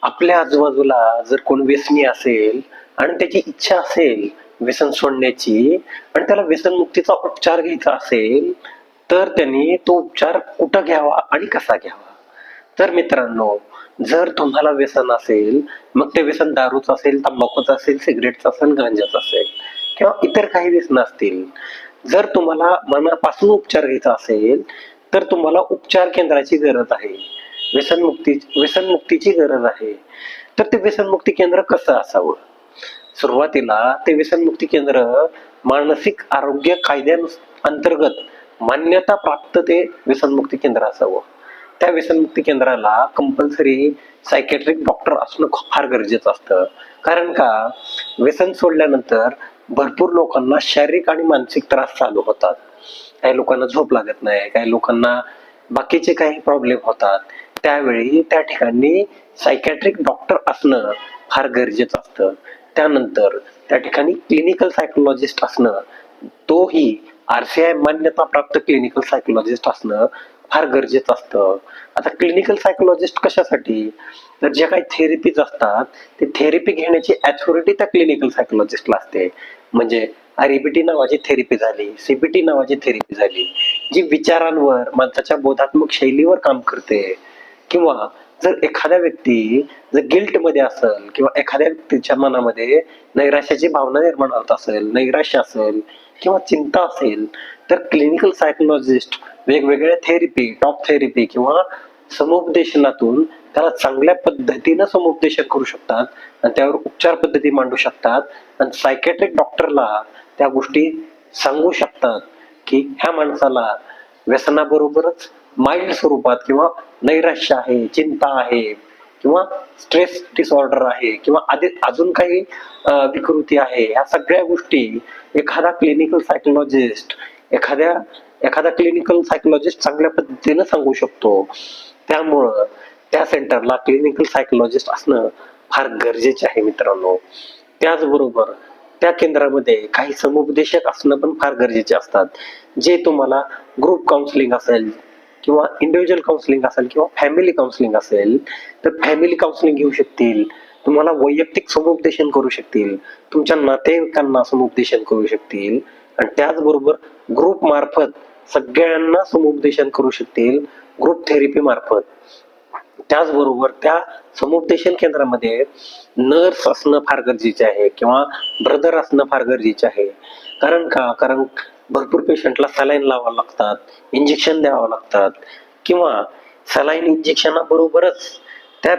आपल्या आजूबाजूला जर कोण व्यसनी असेल आणि त्याची इच्छा असेल व्यसन सोडण्याची आणि त्याला व्यसनमुक्तीचा उपचार घ्यायचा असेल, तर त्यांनी तो उपचार कुठं घ्यावा आणि कसा घ्यावा? तर मित्रांनो, जर तुम्हाला व्यसन असेल, मग ते व्यसन दारूच असेल, तंबाखूच असेल, सिगरेटचं असेल, गांजाच असेल किंवा इतर काही व्यसन असतील. जर तुम्हाला मनापासून उपचार घ्यायचा असेल, तर तुम्हाला उपचार केंद्राची गरज आहे. व्यसनमुक्तीची गरज आहे. तर ते व्यसनमुक्ती केंद्र कसं असावं? सुरुवातीला ते व्यसनमुक्ती केंद्र मानसिक आरोग्य कायद्यांतर्गत मान्यता प्राप्त ते व्यसनमुक्ती केंद्र असावं. त्या व्यसनमुक्ती केंद्राला कंपल्सरी सायकॅट्रिक डॉक्टर असणं खूप फार गरजेचं असतं. कारण का, व्यसन सोडल्यानंतर भरपूर लोकांना शारीरिक आणि मानसिक त्रास चालू होतात. काही लोकांना झोप लागत नाही, काही लोकांना बाकीचे काही प्रॉब्लेम होतात. त्यावेळी त्या ठिकाणी सायकॅट्रिक डॉक्टर असणं फार गरजेचं असतं. त्यानंतर त्या ठिकाणी क्लिनिकल सायकोलॉजिस्ट असणं, तोही RCI मान्यता प्राप्त क्लिनिकल सायकोलॉजिस्ट असणं फार गरजेचं असतं. आता क्लिनिकल सायकोलॉजिस्ट कशासाठी? तर ज्या काही थेरपीज असतात, ते थेरपी घेण्याची अथॉरिटी त्या क्लिनिकल सायकोलॉजिस्टला असते. म्हणजे REBT नावाची थेरपी झाली, CBT नावाची थेरपी झाली, जी विचारांवर, माणसाच्या बोधात्मक शैलीवर काम करते. किंवा जर एखाद्या व्यक्ती जर गिल्ट मध्ये असेल किंवा एखाद्या व्यक्तीच्या मनामध्ये नैराश्याची भावना निर्माण होत असेल, नैराश्य असेल किंवा चिंता असेल, तर क्लिनिकल सायकोलॉजिस्ट वेगवेगळ्या थेरपी, टॉक थेरपी किंवा समुपदेशनातून त्याला चांगल्या पद्धतीनं समुपदेशन करू शकतात आणि त्यावर उपचार पद्धती मांडू शकतात आणि सायकॅट्रिक डॉक्टरला त्या गोष्टी सांगू शकतात की ह्या माणसाला व्यसनाबरोबरच माइल्ड स्वरूपात किंवा नैराश्य आहे, चिंता आहे किंवा स्ट्रेस डिसऑर्डर आहे किंवा अजून काही विकृती आहे. ह्या सगळ्या गोष्टी एखादा क्लिनिकल सायकोलॉजिस्ट एखादा क्लिनिकल सायकोलॉजिस्ट चांगल्या पद्धतीने सांगू शकतो. त्यामुळं त्या सेंटरला क्लिनिकल सायकोलॉजिस्ट असणं फार गरजेचे आहे मित्रांनो. त्याचबरोबर त्या केंद्रामध्ये काही समुपदेशक असणं पण फार गरजेचे असतात, जे तुम्हाला ग्रुप काउन्सिलिंग असेल किंवा इंडिव्हिज्युअल काउन्सिलिंग असेल किंवा फॅमिली काउन्सिलिंग असेल, तर फॅमिली काउन्सिलिंग घेऊ शकतील, तुम्हाला वैयक्तिक समुपदेशन करू शकतील, तुमच्या नातेवाईकांना समुपदेशन करू शकतील आणि त्याचबरोबर ग्रुप मार्फत सगळ्यांना समुपदेशन करू शकतील, ग्रुप थेरपी मार्फत. त्याचबरोबर त्या समुपदेशन केंद्रामध्ये नर्स असणं फार गरजेचे आहे किंवा ब्रदर असणं फार गरजेचे आहे. कारण भरपूर पेशंटला सलाईन लावावं लागतात, इंजेक्शन द्यावं लागतात किंवा सलाईन इंजेक्शना बरोबरच त्या